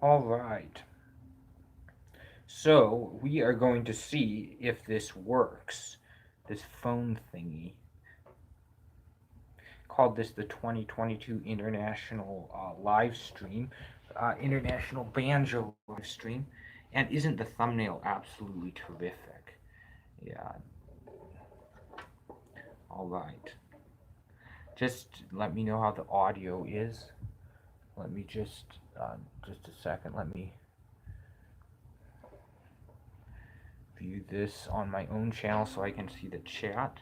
All right. So we are going to see if this works. This phone thingy. Called this the 2022 International live stream, International Banjo live stream. And isn't the thumbnail absolutely terrific? Yeah. All right. Just let me know how the audio is. Let me just a second. Let me view this on my own channel so I can see the chat.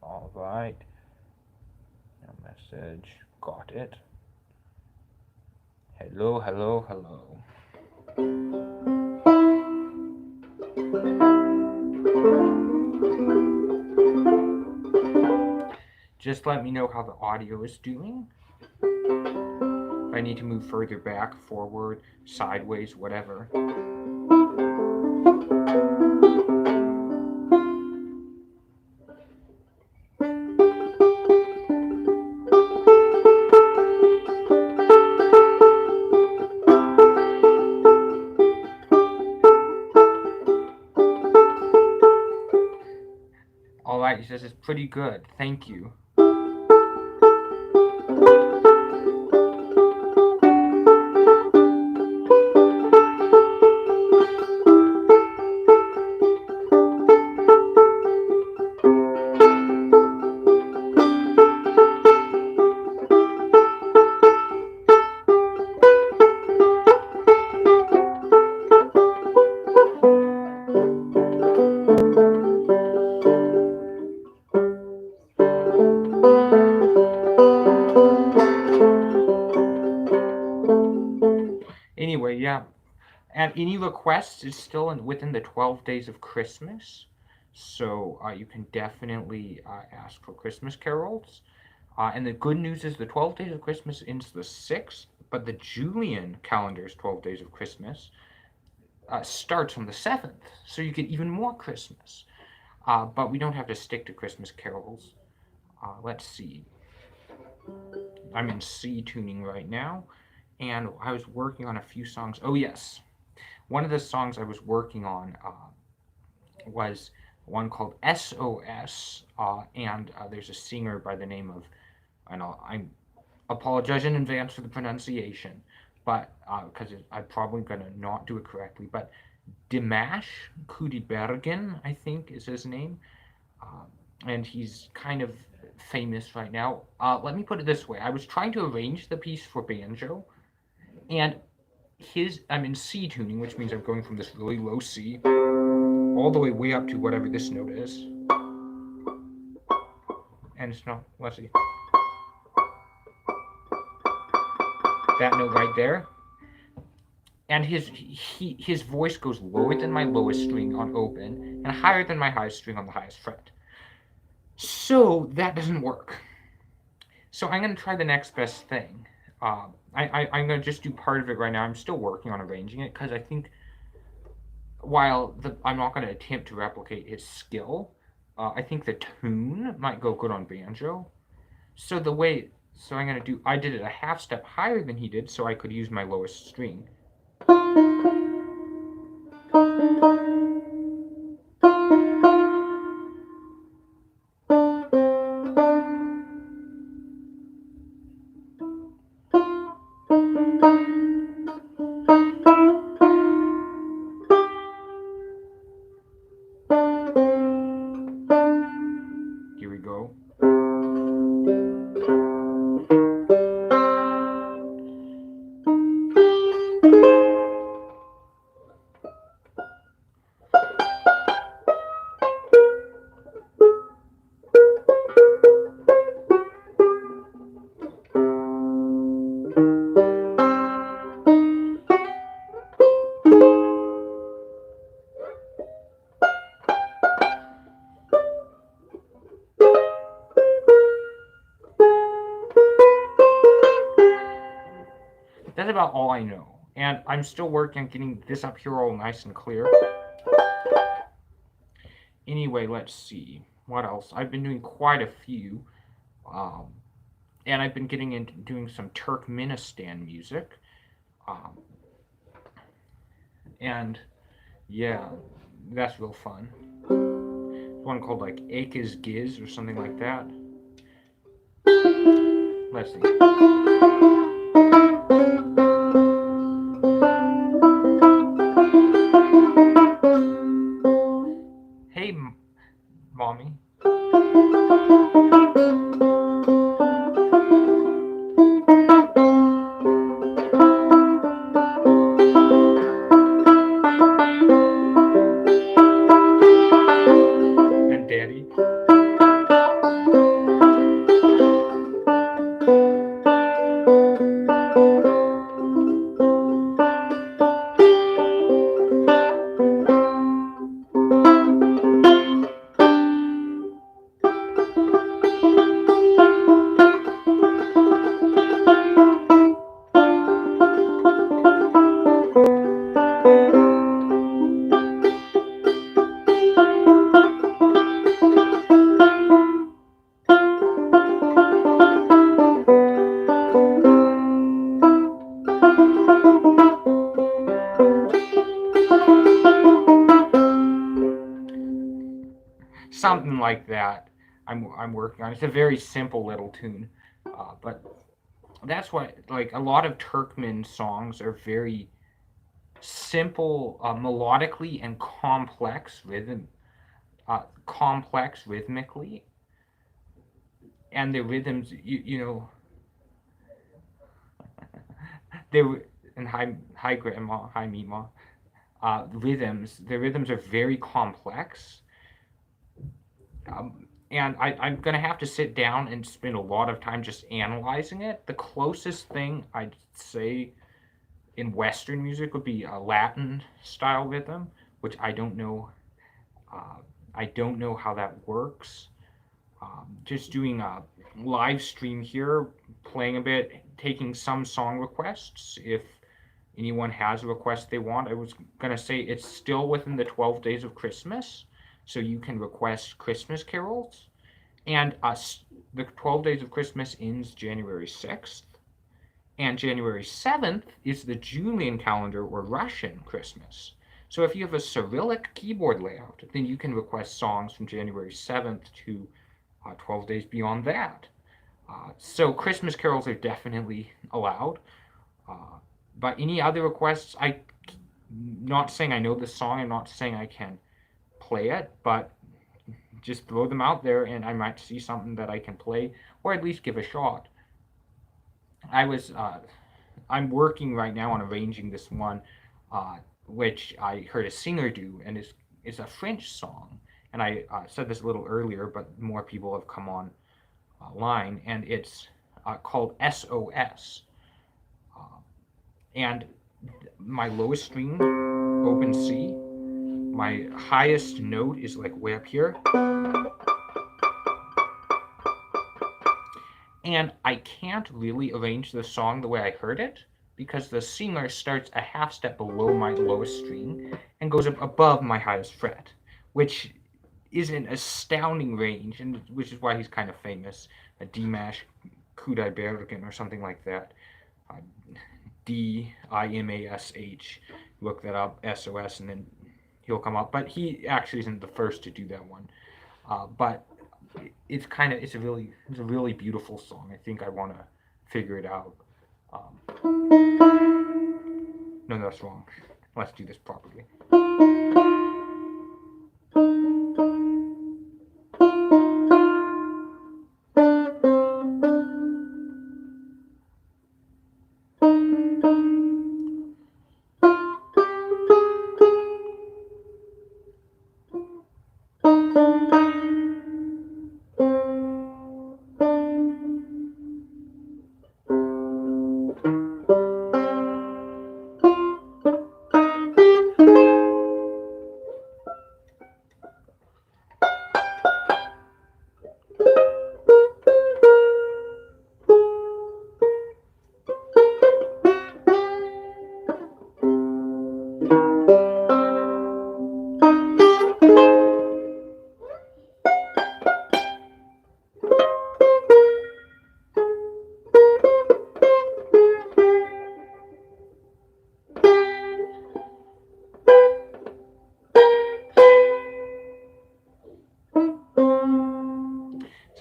All right. A message. Got it. Hello, hello, hello. Just let me know how the audio is doing. If I need to move further back, forward, sideways, whatever. Alright, he says it's pretty good. Thank you. Anyway, yeah. And any requests is still within the 12 days of Christmas. So you can definitely ask for Christmas carols. And the good news is the 12 days of Christmas ends the 6th, but the Julian calendar's 12 days of Christmas starts on the 7th. So you get even more Christmas. But we don't have to stick to Christmas carols. Let's see. I'm in C tuning right now, and I was working on a few songs. Oh, yes. One of the songs I was working on was one called SOS, and there's a singer by the name of, and I apologize in advance for the pronunciation, but because I'm probably going to not do it correctly, but Dimash Kudibergen, I think is his name, and he's kind of famous right now. Let me put it this way. I was trying to arrange the piece for banjo, and I'm in C tuning, which means I'm going from this really low C all the way up to whatever this note is. And it's not, let's see, that note right there. And his voice goes lower than my lowest string on open and higher than my highest string on the highest fret. So that doesn't work. So I'm going to try the next best thing. I'm going to just do part of it right now. I'm still working on arranging it because I think while I'm not going to attempt to replicate his skill, I think the tune might go good on banjo. So I'm going to do, I did it a half step higher than he did so I could use my lowest string. Here we go. That's about all I know. And I'm still working on getting this up here all nice and clear. Anyway, let's see. What else? I've been doing quite a few. and I've been getting into doing some Turkmenistan music, um, and yeah, that's real fun. There's one called like Akiz Giz or something like that. Let's see. Hey, mommy. And daddy. Something like that. I'm working on. It's a very simple little tune, but that's what like a lot of Turkmen songs are very simple, melodically and complex rhythmically, and the rhythms they were and hi grandma, hi Mima. The rhythms are very complex, and I'm gonna have to sit down and spend a lot of time just analyzing it. The closest thing I'd say in Western music would be a Latin style rhythm, which I don't know. Uh, I don't know how that works. Just doing a live stream here, playing a bit, taking some song requests. If anyone has a request they want, I was gonna say it's still within the 12 days of Christmas, so you can request Christmas carols. And the 12 days of Christmas ends January 6th. And January 7th is the Julian calendar or Russian Christmas. So if you have a Cyrillic keyboard layout, then you can request songs from January 7th to 12 days beyond that. So Christmas carols are definitely allowed. Uh, but any other requests, I'm not saying I know the song, I'm not saying I can play it, but just throw them out there and I might see something that I can play or at least give a shot. I was I'm working right now on arranging this one, uh, which I heard a singer do, and is a French song. And I said this a little earlier, but more people have come online, and it's called SOS. Uh, and my lowest string, open C. My highest note is like way up here. And I can't really arrange the song the way I heard it because the singer starts a half step below my lowest string and goes up above my highest fret, which is an astounding range, and which is why he's kind of famous. A Dimash Kudaibergen or something like that. Uh, Dimash. Look that up, SOS, and then he'll come up. But he actually isn't the first to do that one. But it's a really beautiful song. I think I want to figure it out. No, that's wrong. Let's do this properly.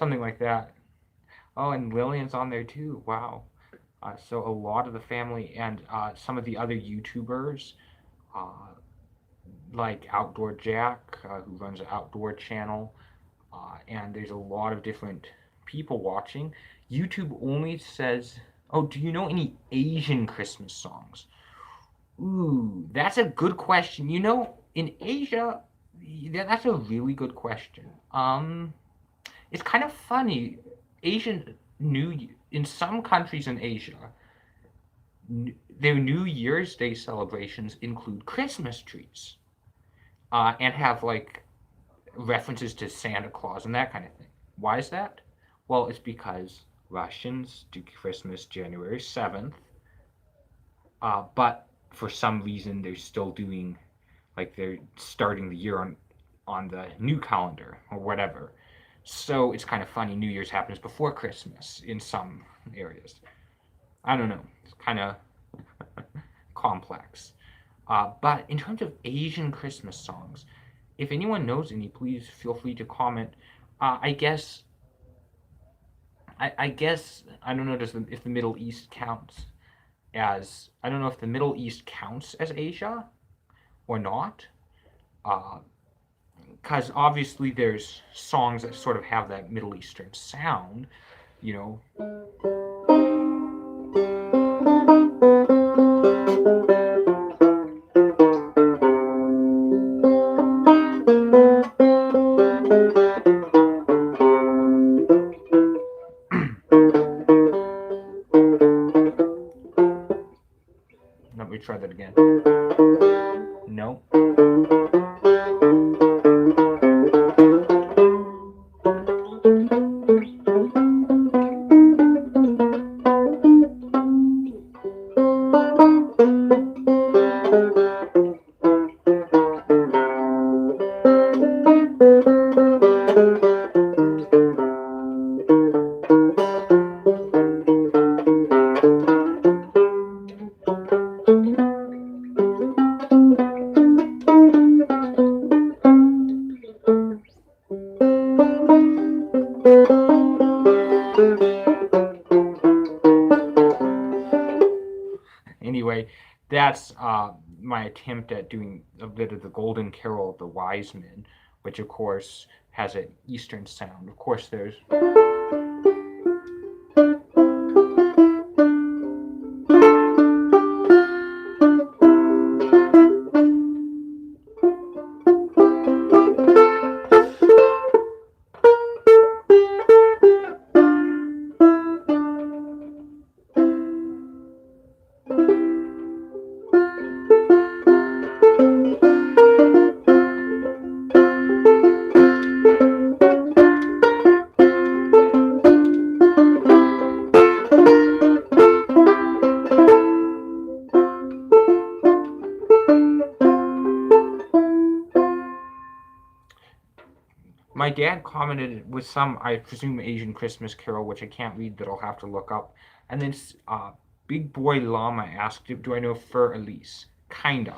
something like that. Oh, and Lillian's on there too. Wow. So a lot of the family and some of the other YouTubers, uh, like Outdoor Jack, who runs an outdoor channel, and there's a lot of different people watching. YouTube only says, "Oh, do you know any Asian Christmas songs?" Ooh, that's a good question. In Asia, that's a really good question. It's kind of funny. Asian New in some countries in Asia, their New Year's Day celebrations include Christmas trees, and have like references to Santa Claus and that kind of thing. Why is that? Well, it's because Russians do Christmas January 7th, but for some reason they're still doing, like, they're starting the year on the new calendar or whatever. So it's kind of funny. New Year's happens before Christmas in some areas. I don't know. It's kind of complex. But in terms of Asian Christmas songs, if anyone knows any, please feel free to comment. I guess I guess I don't know if the Middle East counts as I don't know if the Middle East counts as Asia or not. Because obviously there's songs that sort of have that Middle Eastern sound, you know. Let me try that again. No. Anyway, that's my attempt at doing a bit of the Golden Carol of the Wise Men, which of course has an Eastern sound. Of course, there's my dad commented with some, I presume, Asian Christmas Carol, which I can't read, that I'll have to look up. And then Big Boy Llama asked, do I know Fur Elise? Kind of.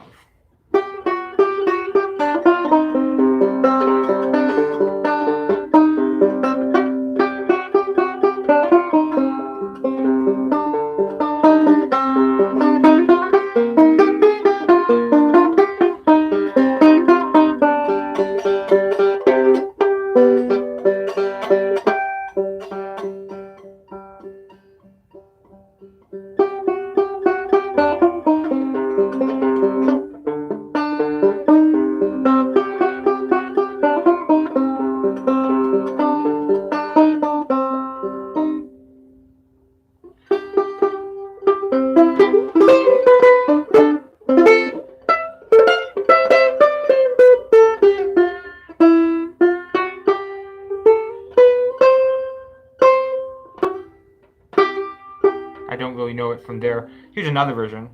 I don't really know it from there. Here's another version.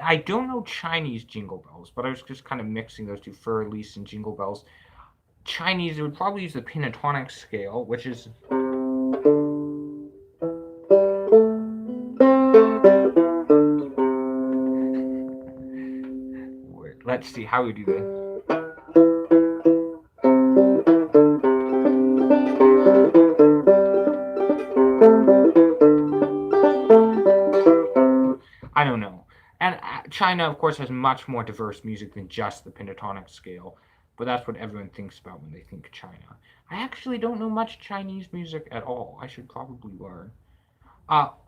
I don't know Chinese jingle bells, but I was just kind of mixing those two, fur elise and jingle bells. Chinese, it would probably use the pentatonic scale, which is. Let's see how we do that. I don't know. And China, of course, has much more diverse music than just the pentatonic scale, but that's what everyone thinks about when they think China. I actually don't know much Chinese music at all. I should probably learn.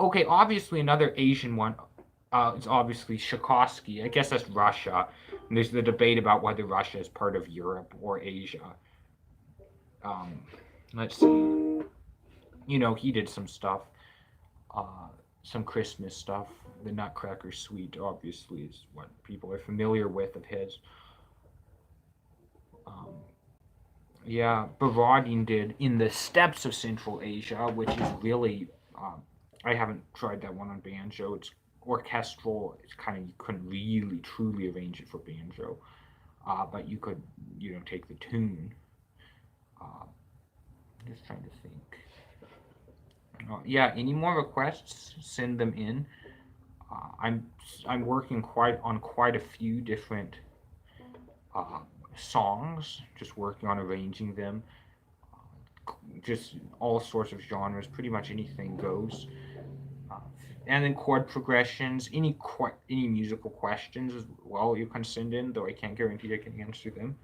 Okay, obviously another Asian one is obviously Tchaikovsky. I guess that's Russia. And there's the debate about whether Russia is part of Europe or Asia. Um, let's see. He did some stuff, uh, some Christmas stuff. The Nutcracker Suite, obviously, is what people are familiar with of his. Um, yeah, Borodin did In the Steppes of Central Asia, which is really, I haven't tried that one on banjo. It's orchestral. It's kind of, you couldn't really truly arrange it for banjo, but you could, take the tune. I'm just trying to think. Yeah, any more requests? Send them in. I'm working quite a few different uh, songs, just working on arranging them. Just all sorts of genres, pretty much anything goes. Uh, and then chord progressions, any musical questions as well you can send in, though I can't guarantee I can answer them.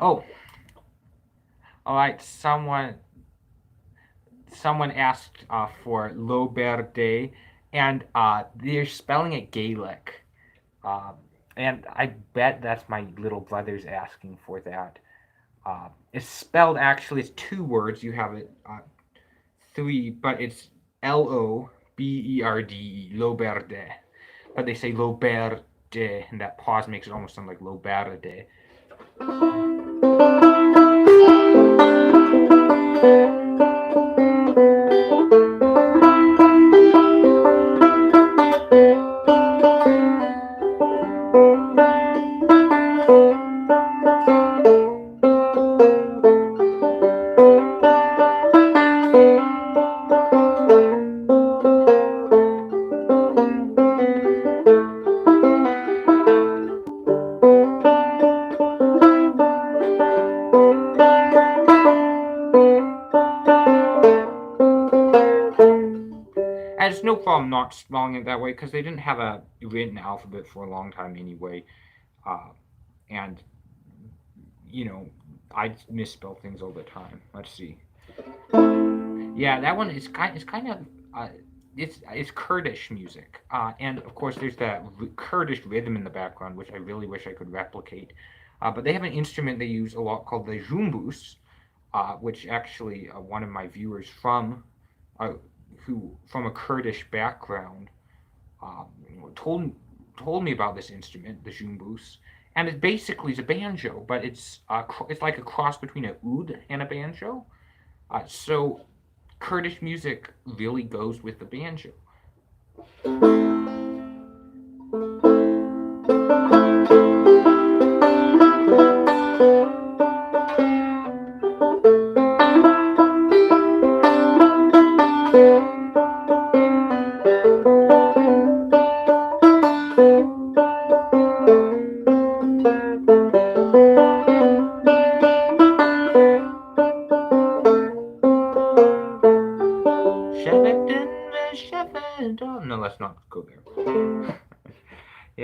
Oh, all right. Someone asked for Loberde, and they're spelling it Gaelic. Um, and I bet that's my little brother's asking for that. It's spelled actually, it's two words. You have it three, but it's Loberde, Loberde. But they say Loberde, and that pause makes it almost sound like Loberde. And it's no problem not spelling it that way because they didn't have a written alphabet for a long time anyway. Uh, and, I misspell things all the time. Let's see. Yeah, that one is kind of it's Kurdish music, and of course there's that Kurdish rhythm in the background, which I really wish I could replicate. But they have an instrument they use a lot called the jumbus, which actually one of my viewers uh, who from a Kurdish background uh, told told me about this instrument, the jumbus, and it basically is a banjo, but it's like a cross between a oud and a banjo. So Kurdish music really goes with the banjo.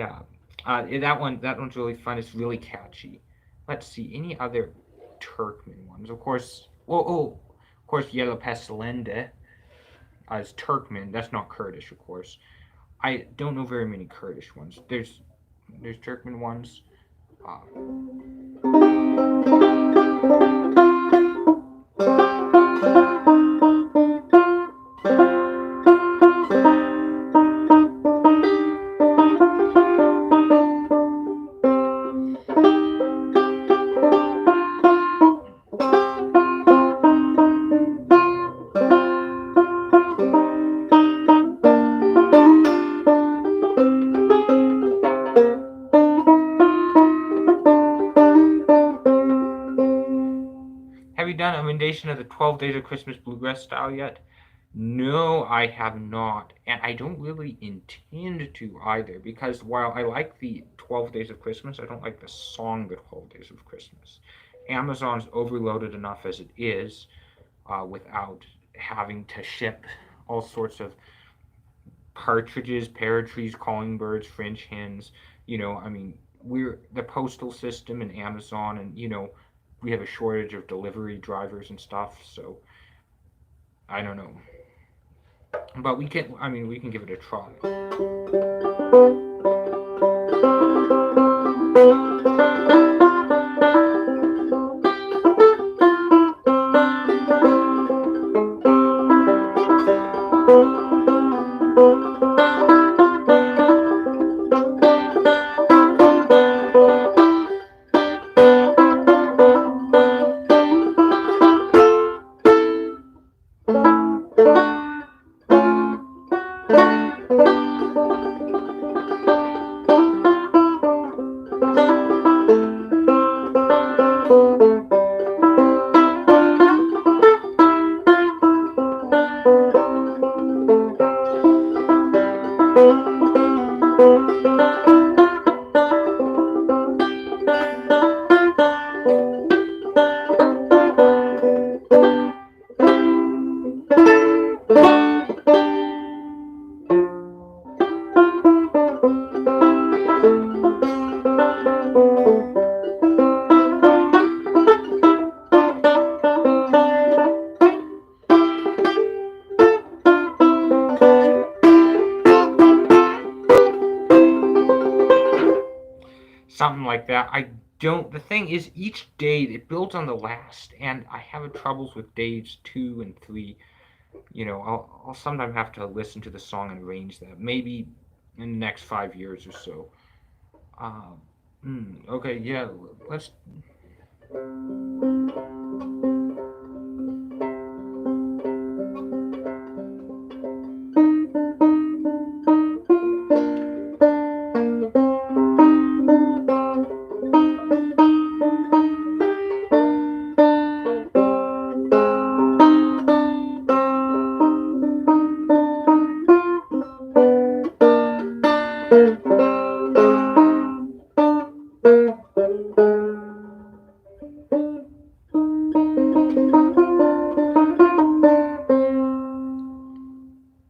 Yeah. That one's really fun. It's really catchy. Let's see any other Turkmen ones. Of course, of course, Yellow Pestilende as Turkmen. That's not Kurdish, of course. I don't know very many Kurdish ones. There's Turkmen ones. Uh, have you done a rendition of the 12 Days of Christmas Bluegrass style yet? No, I have not, and I don't really intend to either, because while I like the 12 Days of Christmas, I don't like the song The 12 Days of Christmas. Amazon's overloaded enough as it is, without having to ship all sorts of partridges, parrot trees, calling birds, French hens. I mean, we're the postal system and Amazon, and we have a shortage of delivery drivers and stuff. So I don't know, but we can. I mean, we can give it a try. Something like that. I don't. The thing is, each day it builds on the last, and I have troubles with days 2 and 3. I'll sometimes have to listen to the song and arrange that. Maybe in the next 5 years or so. Uh, okay, yeah. Let's.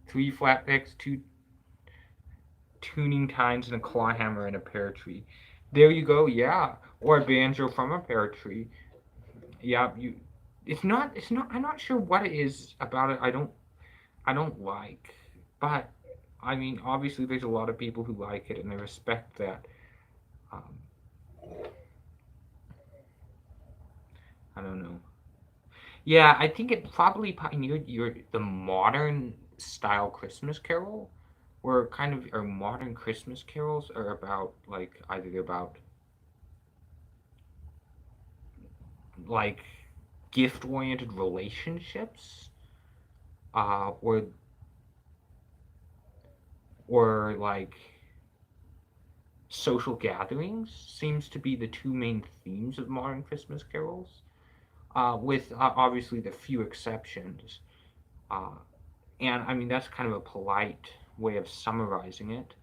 3 flat picks, 2 tuning tines, and a claw hammer and a pear tree. There you go. Yeah, or a banjo from a pear tree. Yeah, you. It's not. It's not. I'm not sure what it is about it. I don't like, but I mean, obviously, there's a lot of people who like it, and I respect that. Um, I don't know. Yeah, I think it probably pioneered the modern style Christmas carol, where kind of our modern Christmas carols are about like either about like gift oriented relationships, uh, or like social gatherings seems to be the two main themes of modern Christmas carols, with obviously the few exceptions. Uh, and I mean, that's kind of a polite way of summarizing it.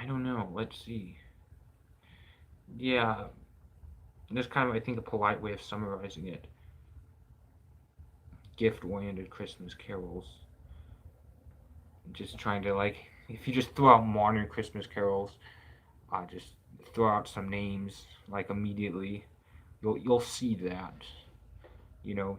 I don't know. Let's see. Yeah, that's kind of, I think, a polite way of summarizing it. Gift oriented Christmas carols. Just trying to, like, if you just throw out modern Christmas carols, just throw out some names like immediately, you'll see that, you know.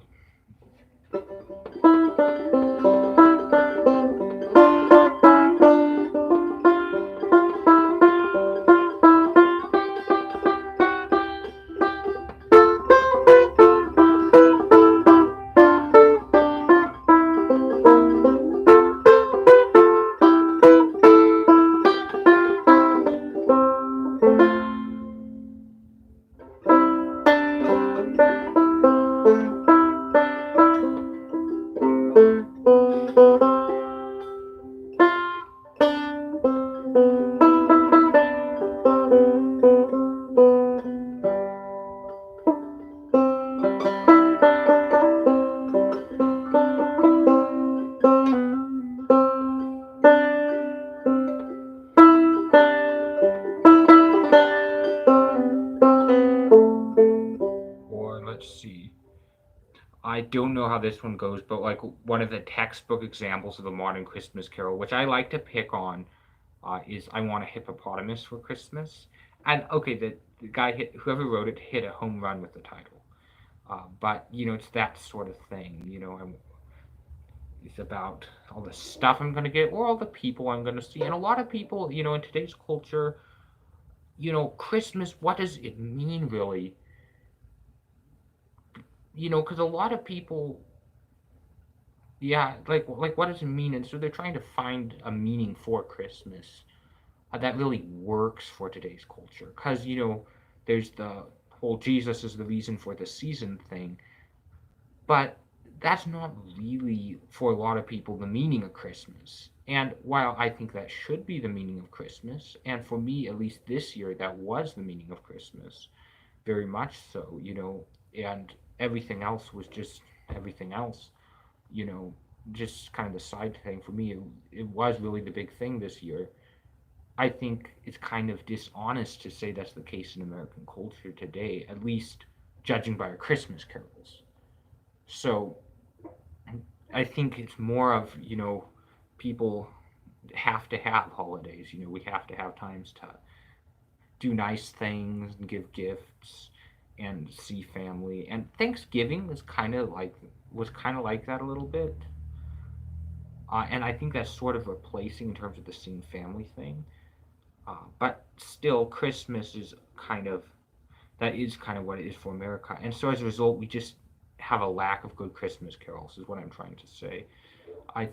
Or let's see. I don't know how this one goes, but like one of the textbook examples of the modern Christmas carol, which I like to pick on, is "I Want a Hippopotamus for Christmas." And okay, the guy hit whoever wrote it hit a home run with the title. But it's that sort of thing. It's about all the stuff I'm gonna get, or all the people I'm gonna see. And a lot of people, in today's culture, Christmas. What does it mean really? Because a lot of people, yeah, like what does it mean? And so they're trying to find a meaning for Christmas that really works for today's culture. Because there's the whole Jesus is the reason for the season thing, but that's not really for a lot of people the meaning of Christmas. And while I think that should be the meaning of Christmas, and for me at least this year that was the meaning of Christmas, very much so, and everything else was just everything else, you know, just kind of the side thing for me. It was really the big thing this year. I think it's kind of dishonest to say that's the case in American culture today, at least judging by our Christmas carols. So I think it's more of, people have to have holidays. We have to have times to do nice things and give gifts and see family. And Thanksgiving was kind of like that a little bit. And I think that's sort of replacing in terms of the seeing family thing. But still, Christmas is kind of what it is for America. And so as a result, we just have a lack of good Christmas carols, is what I'm trying to say. I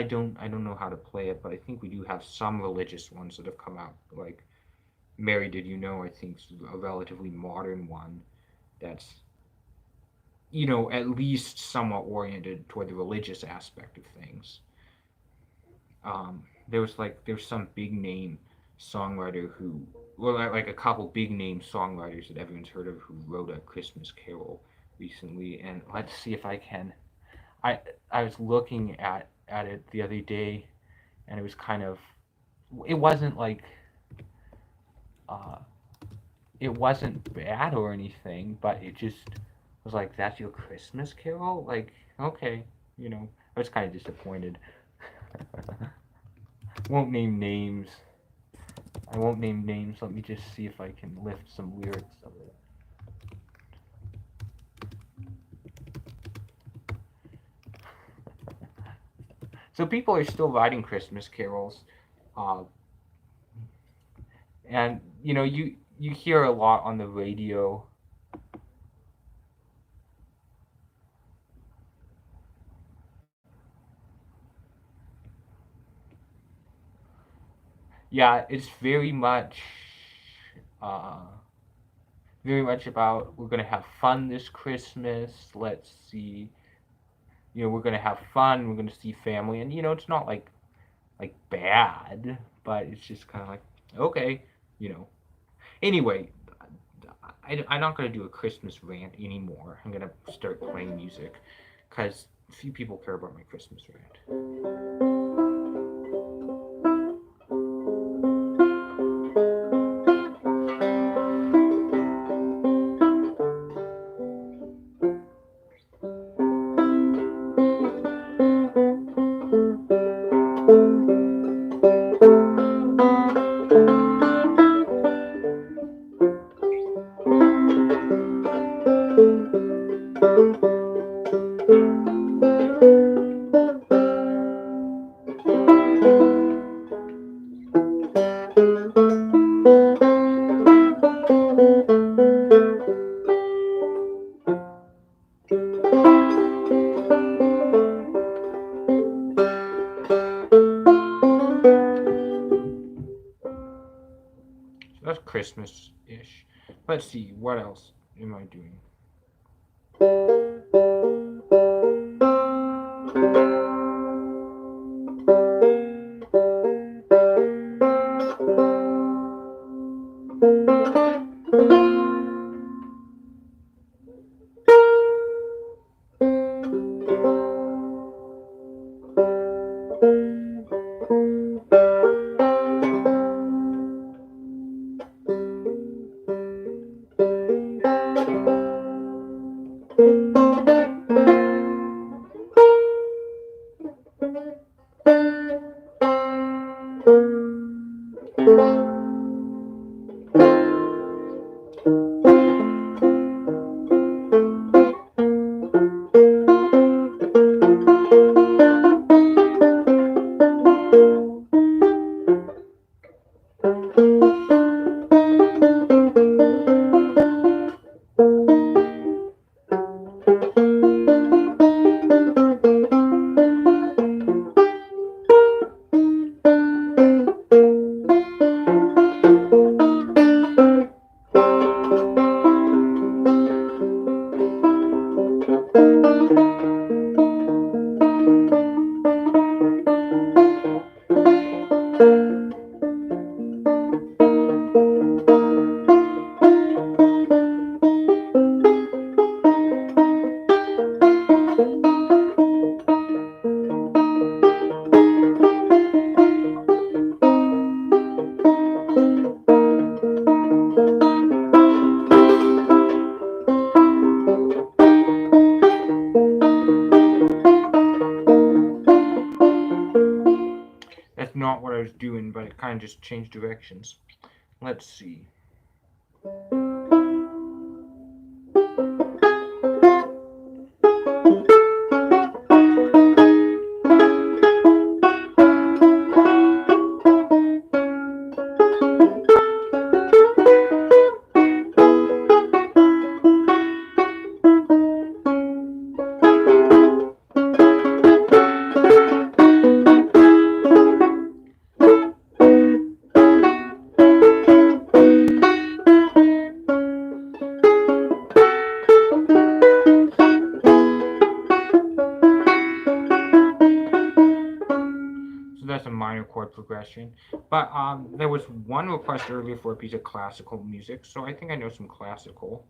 don't know how to play it, but I think we do have some religious ones that have come out, like Mary Did You Know, I think is a relatively modern one that's at least somewhat oriented toward the religious aspect of things. There's some big name songwriter who, well, like a couple big name songwriters that everyone's heard of who wrote a Christmas Carol recently. And let's see if I can. I was looking at it the other day, and it was kind of. It wasn't like. Uh, it wasn't bad or anything, but it just was like, that's your Christmas Carol? Like, okay, I was kind of disappointed. Won't name names. I won't name names. Let me just see if I can lift some lyrics of it. So people are still writing Christmas carols, uh, and you hear a lot on the radio. Yeah, it's uh, very much about we're gonna have fun this Christmas. Let's see, we're gonna have fun. We're gonna see family, and it's not like bad, but it's just kind of like okay, you know. Anyway, I'm not gonna do a Christmas rant anymore. I'm gonna start playing music because few people care about my Christmas rant. So that's Christmas-ish. Let's see, what else am I doing? That's not what I was doing, but it kind of just changed directions. Let's see. So that's a minor chord progression. But there was one request earlier for a piece of classical music, so I think I know some classical.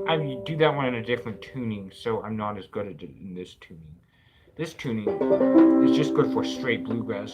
I do that one in a different tuning, so I'm not as good at it in this tuning. This tuning is just good for straight bluegrass.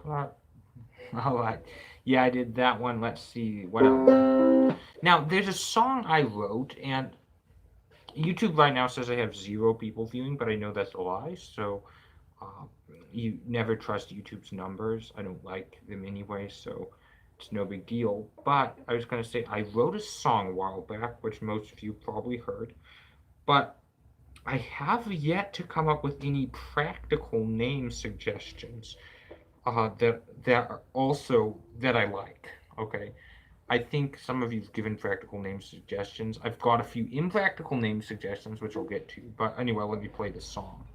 Uh, oh, yeah, I did that one. Let's see what else. Now, there's a song I wrote, and YouTube right now says I have 0 people viewing, but I know that's a lie. So uh, you never trust YouTube's numbers. I don't like them anyway, so it's no big deal. But I was gonna say I wrote a song a while back, which most of you probably heard, but I have yet to come up with any practical name suggestions that are also that I like. Okay, I think some of you've given practical name suggestions. I've got a few impractical name suggestions, which I'll get to. But anyway, let me play this song.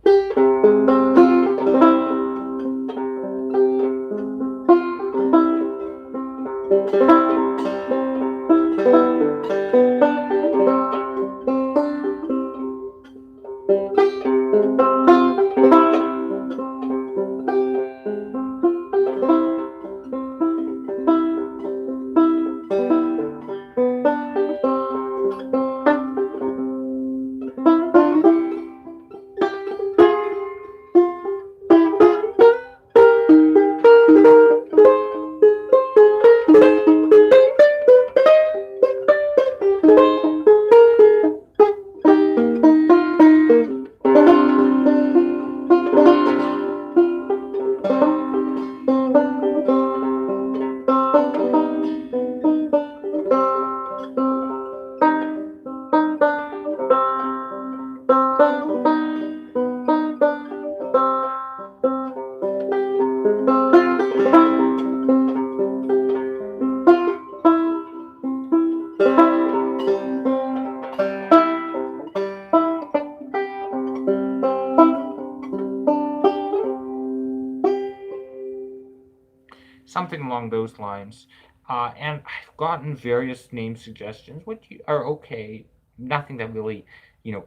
Something along those lines. And I've gotten various name suggestions, which are okay. Nothing that really,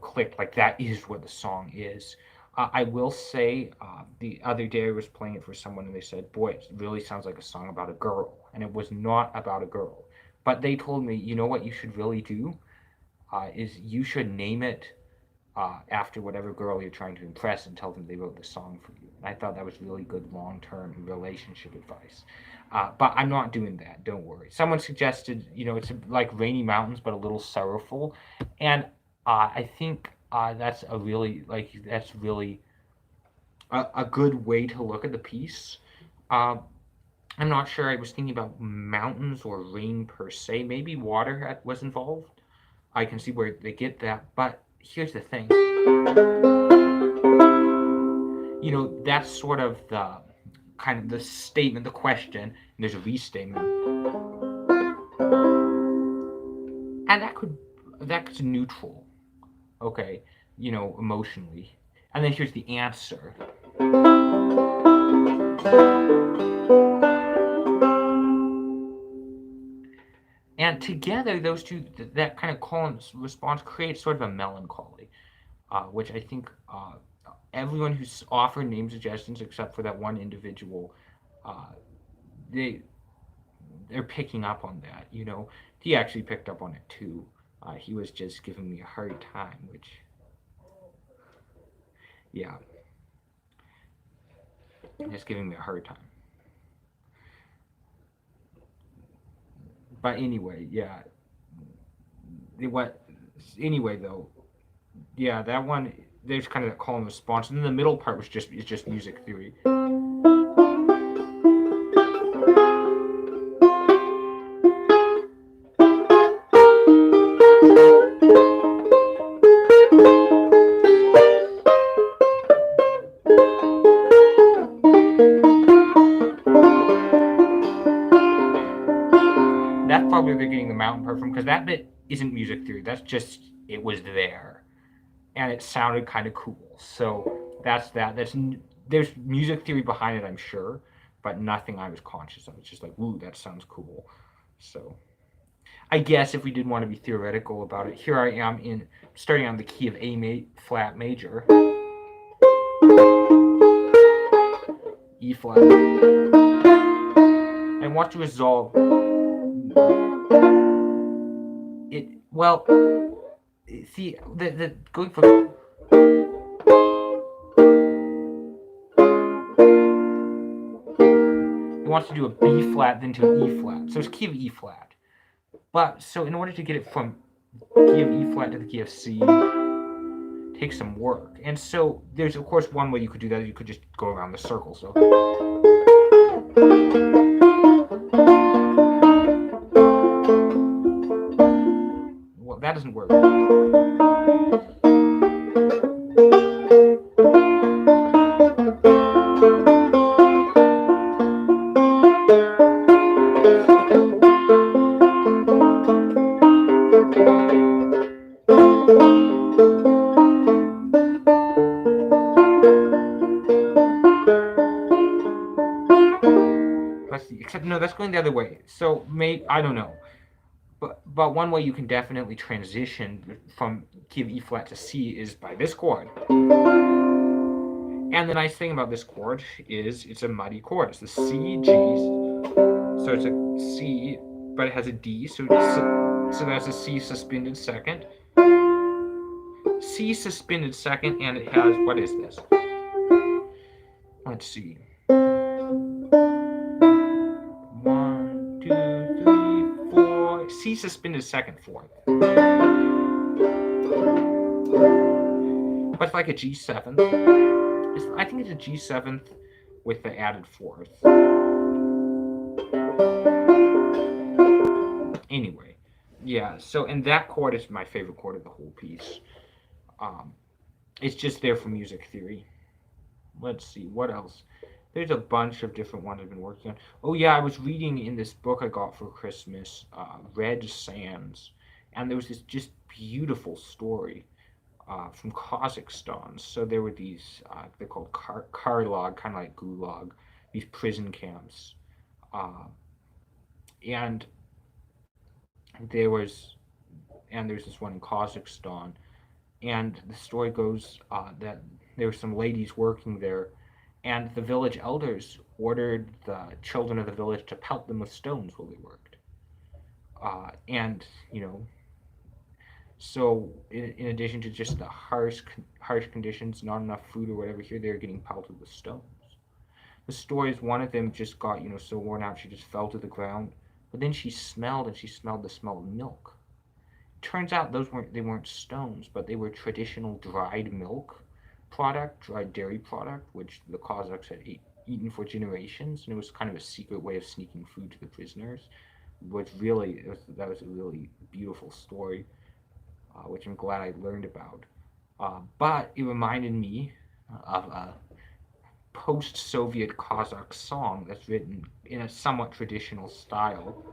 clicked like that is what the song is. I will say, the other day I was playing it for someone and they said, "Boy, it really sounds like a song about a girl," and it was not about a girl. But they told me, you know what you should really do is you should name it after whatever girl you're trying to impress and tell them they wrote the song for you. And I thought that was really good long-term relationship advice. But I'm not doing that. Don't worry. Someone suggested, it's like Rainy Mountains, but a little sorrowful, and I think that's really a good way to look at the piece. Uh, I'm not sure. I was thinking about mountains or rain per se. Maybe water was involved. I can see where they get that, but here's the thing. That's sort of the kind of the statement, the question, and there's a restatement, and that's neutral, okay, emotionally, and then here's the answer. And together, those two, that kind of call and response creates sort of a melancholy, which I think everyone who's offered name suggestions, except for that one individual, uh, they they're picking up on that. He actually picked up on it too. He was just giving me a hard time, which, yeah, just giving me a hard time. But anyway, yeah. What? Anyway, though, yeah, that one. There's kind of that call and response, and then the middle part was just music theory. That's probably they're getting the mountain part from, because that bit isn't music theory. That's just it was there, and it sounded kind of cool. So that's that. There's music theory behind it, I'm sure, but nothing I was conscious of. It's just like, ooh, that sounds cool. So I guess if we did want to be theoretical about it, here I am in starting on the key of flat major, E flat. I want to resolve it. Well, see, the going for wants to do a B flat, then to an E flat. So it's key of E flat. But so in order to get it from key of E flat to the key of C, takes some work. And so there's of course one way you could do that. You could just go around the circle. So well, that doesn't work. Let's see. Except no, that's going the other way. So I don't know. But one way you can definitely transition from key of E flat to C is by this chord. And the nice thing about this chord is it's a muddy chord. It's the C, G, so it's a C, but it has a D, so that's a C suspended second. C suspended second, and it has, what is this? Let's see. 1, 2, 3, 4. C suspended second fourth. But it's like a G7th. I think it's a G7th with the added fourth. Anyway, yeah, so, and that chord is my favorite chord of the whole piece. It's just there for music theory. Let's see, what else? There's a bunch of different ones I've been working on. Oh yeah, I was reading in this book I got for Christmas, Red Sands, and there was this just beautiful story from Kazakhstan. So there were these, they're called Karlog, kind of like Gulag, these prison camps. And there was, and there's this one in Kazakhstan, and the story goes that there were some ladies working there, and the village elders ordered the children of the village to pelt them with stones while they worked. And so in addition to just the harsh conditions, not enough food or whatever here, they're getting pelted with stones. The story is one of them just got so worn out she just fell to the ground, but then she smelled the smell of milk. Turns out they weren't stones, but they were traditional dried milk product, dried dairy product, which the Cossacks had eaten for generations, and it was kind of a secret way of sneaking food to the prisoners. That was a really beautiful story, which I'm glad I learned about. But it reminded me of a post-Soviet Cossack song that's written in a somewhat traditional style.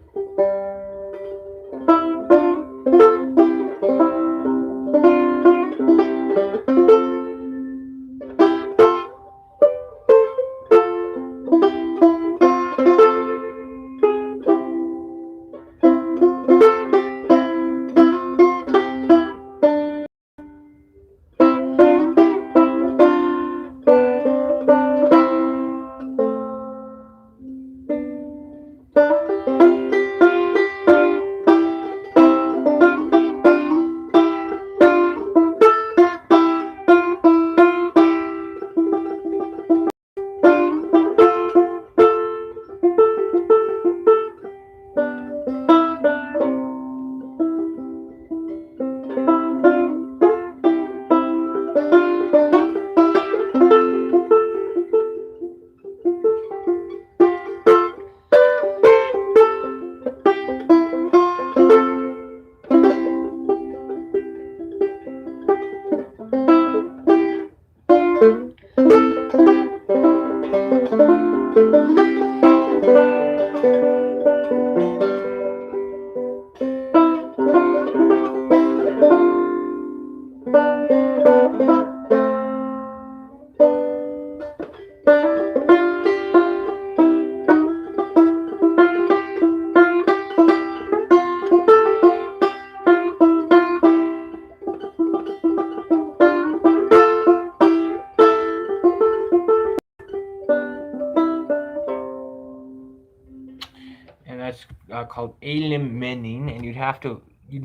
And that's called Elim Menin, and you'd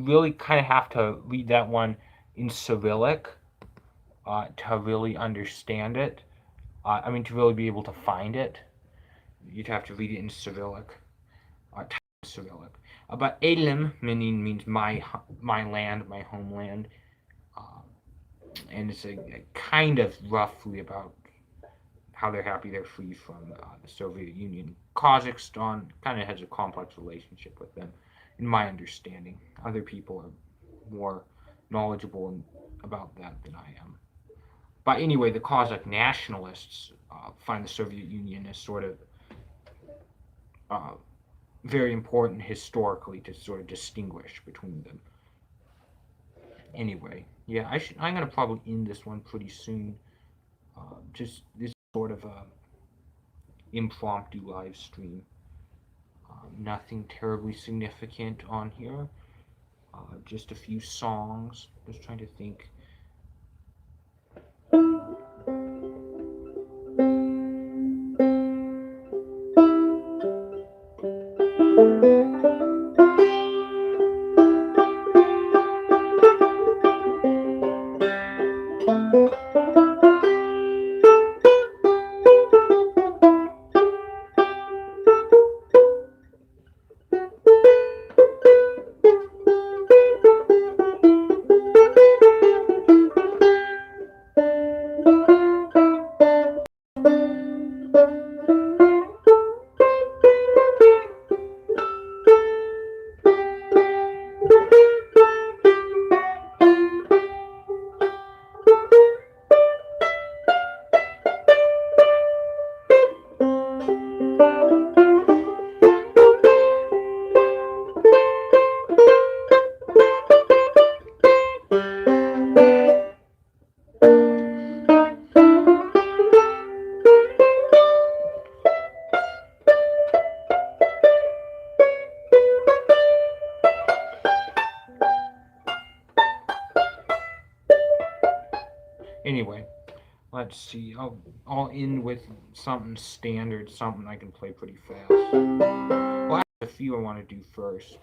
really kind of have to read that one in Cyrillic to really understand it. To really be able to find it. You'd have to read it in Cyrillic, Cyrillic. But Elim means my land, my homeland, uh, and it's a kind of roughly about how they're happy they're free from the Soviet Union. Kazakhstan kind of has a complex relationship with them, in my understanding. Other people are more knowledgeable about that than I am. But anyway, the Kazakh nationalists find the Soviet Union as sort of uh, very important historically to sort of distinguish between them. Anyway, yeah, I'm gonna probably end this one pretty soon. Just this sort of impromptu live stream. Nothing terribly significant on here. Just a few songs. Just trying to think. Anyway, let's see. I'll end with something standard, something I can play pretty fast. Well, I have a few I want to do first.